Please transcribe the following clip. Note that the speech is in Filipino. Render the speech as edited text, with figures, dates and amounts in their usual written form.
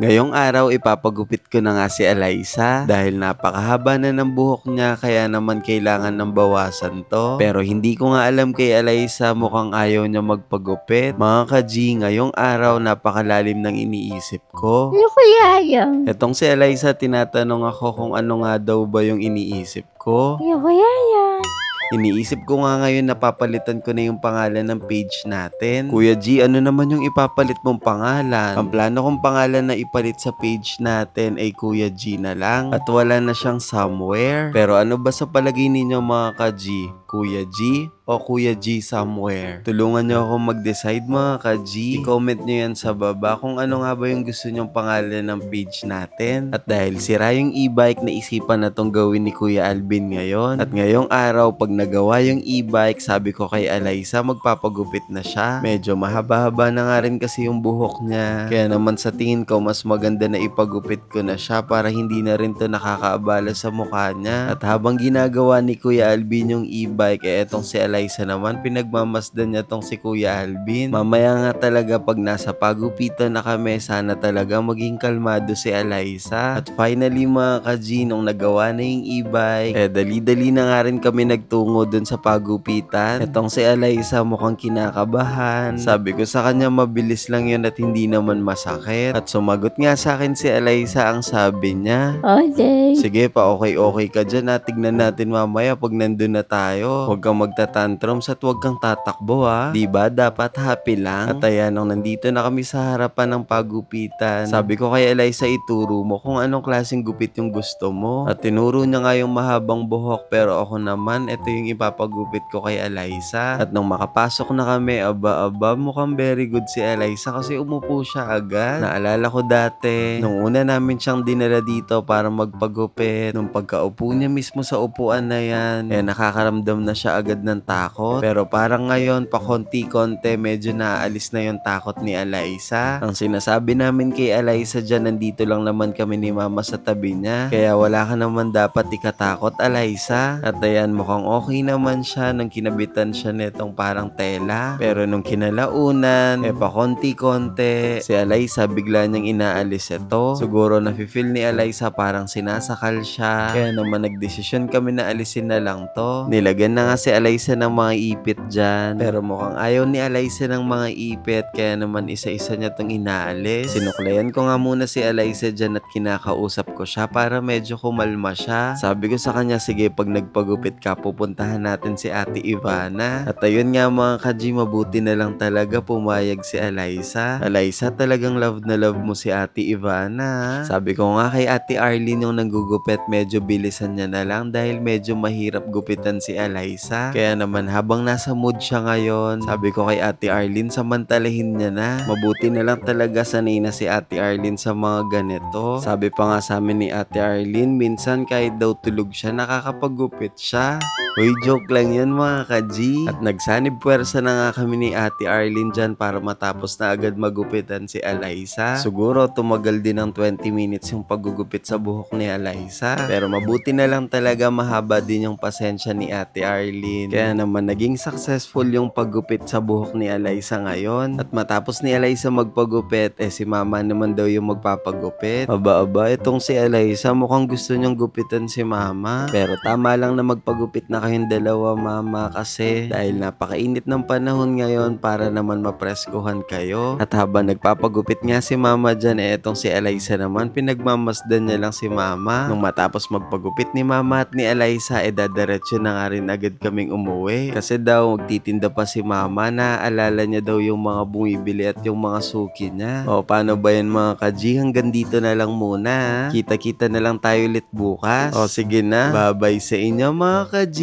Ngayong araw ipapagupit ko na nga si Eliza dahil napakahaba na ng buhok niya kaya naman kailangan ng bawasan to. Pero hindi ko nga alam kay Eliza, mukhang ayaw niya magpagupit. Mga ka-G, ngayong araw napakalalim ng iniisip ko. Ano kaya yan? Etong si Eliza, tinatanong ako kung ano nga daw ba yung iniisip ko. Ano kaya yan? Iniisip ko nga ngayon na papalitan ko na yung pangalan ng page natin. Kuya G, ano naman yung ipapalit mong pangalan? Ang plano kong pangalan na ipalit sa page natin ay Kuya G na lang at wala na siyang somewhere. Pero ano ba sa palagay ninyo mga ka-G? Kuya G o Kuya G somewhere? Tulungan nyo ako mag-decide mga ka-G. I-comment nyo yan sa baba kung ano nga ba yung gusto nyong pangalan ng page natin. At dahil sira yung e-bike, naisipan na tong gawin ni Kuya Alvin ngayon. At ngayong araw, pag nagawa yung e-bike, sabi ko kay Eliza magpapagupit na siya. Medyo mahaba-haba na nga rin kasi yung buhok niya. Kaya naman sa tingin ko, mas maganda na ipagupit ko na siya para hindi na rin to nakakaabala sa mukha niya. At habang ginagawa ni Kuya Alvin yung e-bike, etong si Eliza naman, pinagmamasdan niya tong si Kuya Alvin. Mamaya nga talaga pag nasa pagupitan na kami, sana talaga maging kalmado si Eliza. At finally mga ka-G, nung nagawa na yung e-bike, dali-dali na nga rin kami nagtungo dun sa pagupitan. Etong si Eliza mukhang kinakabahan. Sabi ko sa kanya mabilis lang yun at hindi naman masakit. At sumagot nga sa akin si Eliza, ang sabi niya, Okay. sige pa, okay ka dyan ha. Tignan natin mamaya pag nandun na tayo. Huwag kang magtatantrums at huwag kang tatakbo ha. Diba? Dapat happy lang. At ayan, nung nandito na kami sa harapan ng pagupitan, sabi ko kay Eliza, ituro mo kung anong klaseng gupit yung gusto mo. At tinuro niya nga yung mahabang buhok, pero ako naman, ito yung ipapagupit ko kay Eliza. At nung makapasok na kami, aba, mukhang very good si Eliza kasi umupo siya agad. Naalala ko dati, nung una namin siyang dinala dito para magpagupit, nung pagkaupo niya mismo sa upuan na yan, nakakaramdam na siya agad ng takot. Pero parang ngayon, pa konti-konti, medyo naaalis na yung takot ni Eliza. Ang sinasabi namin kay Eliza dyan, nandito lang naman kami ni Mama sa tabi niya. Kaya wala ka naman dapat ikatakot, Eliza. At ayan, mukhang okay naman siya nung kinabitan siya nitong parang tela. Pero nung kinalaunan, pa konti-konti, si Eliza bigla niyang inaalis ito. Siguro nafe-feel ni Eliza parang sinasakal siya. Kaya naman nagdesisyon kami na alisin na lang to. Nilagyan na nga si Eliza ng mga ipit dyan. Pero mukhang ayaw ni Eliza ng mga ipit, kaya naman isa-isa niya tong inaalis. Sinuklayan ko nga muna si Eliza dyan at kinakausap ko siya para medyo kumalma siya. Sabi ko sa kanya, sige pag nagpagupit ka, pupuntahan natin si Ate Ivana. At ayun nga mga ka-G, mabuti na lang talaga pumayag si Eliza. Eliza, talagang love na love mo si Ate Ivana. Sabi ko nga kay Ate Arlene yung nanggugupit, medyo bilisan niya na lang dahil medyo mahirap gupitan si Eliza. Kaya naman habang nasa mood siya ngayon, sabi ko kay Ate Arlene, samantalahin niya na. Mabuti na lang talaga sanay na si Ate Arlene sa mga ganito. Sabi pa nga sa amin ni Ate Arlene, minsan kahit daw tulog siya, nakakapagupit siya. Uy, joke lang yun mga ka-G. At nagsanib puwersa na nga kami ni Ate Arlene dyan para matapos na agad magupitan si Eliza. Siguro tumagal din ng 20 minutes yung paggugupit sa buhok ni Eliza. Pero mabuti na lang talaga, mahaba din yung pasensya ni Ate Arlene. Kaya naman naging successful yung paggupit sa buhok ni Eliza ngayon. At matapos ni Eliza magpagupit, si Mama naman daw yung magpapagupit. Aba, itong si Eliza mukhang gusto niyang gupitan si Mama. Pero tama lang na magpagupit na kayong dalawa Mama, kasi dahil napakainit ng panahon ngayon para naman mapreskuhan kayo. At habang nagpapagupit nga si Mama dyan, etong si Eliza naman, pinagmamasdan niya lang si Mama. Nung matapos magpagupit ni Mama at ni Eliza, dadiretso na nga rin agad kaming umuwi. Kasi daw magtitinda pa si Mama, naaalala niya daw yung mga bumibili at yung mga suki niya. O paano ba yan mga ka-G? Hanggang dito na lang muna. Kita-kita na lang tayo ulit bukas. O sige na, bye-bye sa inyo mga ka-G.